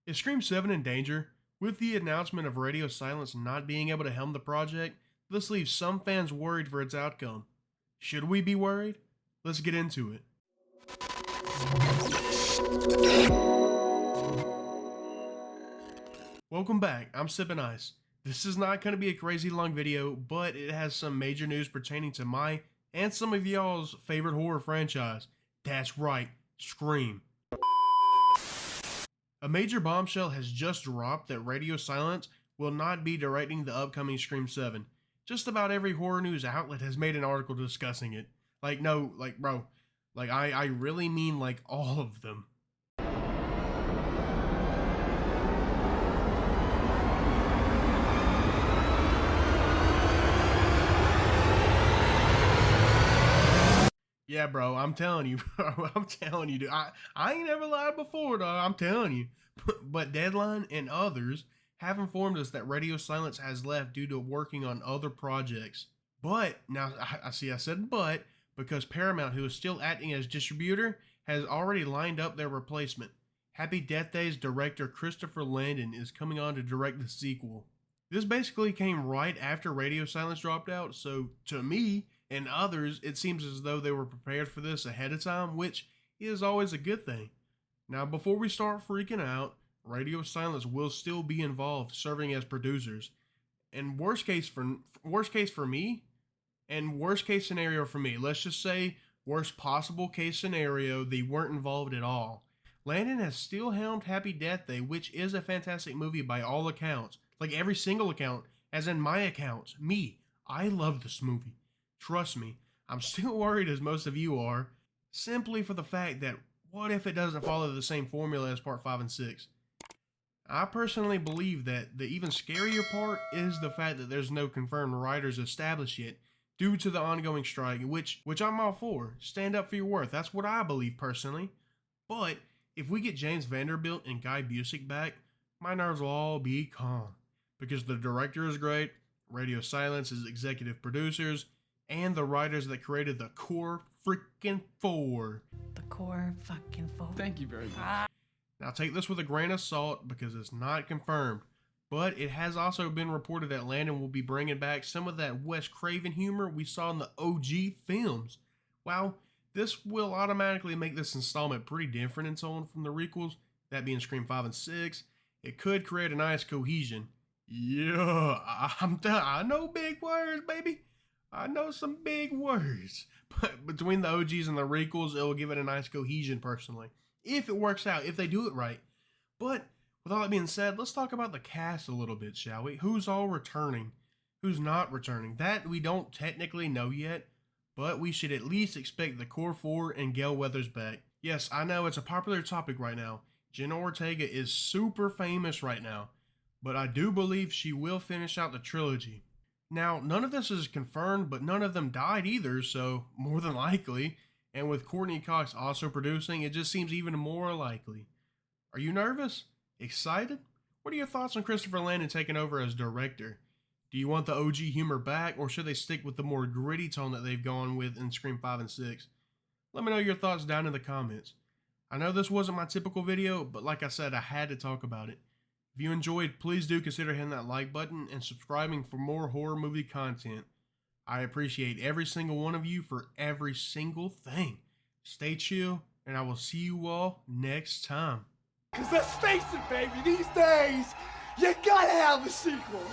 Is Scream 7 in danger? With the announcement of Radio Silence not being able to helm the project, this leaves some fans worried for its outcome. Should we be worried? Let's get into it. Welcome back, I'm Sippin' Ice. This is not going to be a crazy long video, but it has some major news pertaining to my and some of y'all's favorite horror franchise. That's right, Scream. A major bombshell has just dropped that Radio Silence will not be directing the upcoming Scream 7. Just about every horror news outlet has made an article discussing it. Bro, I really mean like all of them. Yeah, bro, I'm telling you, bro, I'm telling you, dude. I ain't never lied before, dog. I'm telling you. But Deadline and others have informed us that Radio Silence has left due to working on other projects. But, now, I said but, because Paramount, who is still acting as distributor, has already lined up their replacement. Happy Death Day's director Christopher Landon is coming on to direct the sequel. This basically came right after Radio Silence dropped out, so to me and others, it seems as though they were prepared for this ahead of time, which is always a good thing. Now, before we start freaking out, Radio Silence will still be involved, serving as producers. And worst case for me, and worst case scenario for me, let's just say worst possible case scenario, they weren't involved at all. Landon has still helmed Happy Death Day, which is a fantastic movie by all accounts. Like every single account, as in my accounts. Me, I love this movie. Trust me, I'm still worried as most of you are, simply for the fact that what if it doesn't follow the same formula as part 5 and 6? I personally believe that the even scarier part is the fact that there's no confirmed writers established yet due to the ongoing strike, which I'm all for. Stand up for your worth. That's what I believe personally. But if we get James Vanderbilt and Guy Busick back, my nerves will all be calm. Because the director is great, Radio Silence is executive producers, and the writers that created the Core Freaking Four. The Core Fucking Four. Thank you very much. Now take this with a grain of salt because it's not confirmed, but it has also been reported that Landon will be bringing back some of that Wes Craven humor we saw in the OG films. Wow, this will automatically make this installment pretty different and so on from the requels, that being Scream 5 and 6. It could create a nice cohesion. Yeah, I know big words, baby. I know some big words. But between the OGs and the requels, it will give it a nice cohesion personally. If it works out, if they do it right. But with all that being said, let's talk about the cast a little bit, shall we? Who's all returning? Who's not returning? That we don't technically know yet, but we should at least expect the Core 4 and Gale Weathers back. Yes, I know it's a popular topic right now. Jenna Ortega is super famous right now, but I do believe she will finish out the trilogy. Now, none of this is confirmed, but none of them died either, so more than likely. And with Courtney Cox also producing, it just seems even more likely. Are you nervous? Excited? What are your thoughts on Christopher Landon taking over as director? Do you want the OG humor back, or should they stick with the more gritty tone that they've gone with in Scream 5 and 6? Let me know your thoughts down in the comments. I know this wasn't my typical video, but like I said, I had to talk about it. If you enjoyed, please do consider hitting that like button and subscribing for more horror movie content. I appreciate every single one of you for every single thing. Stay chill, and I will see you all next time. Cause let's face it, baby, these days, you gotta have a sequel.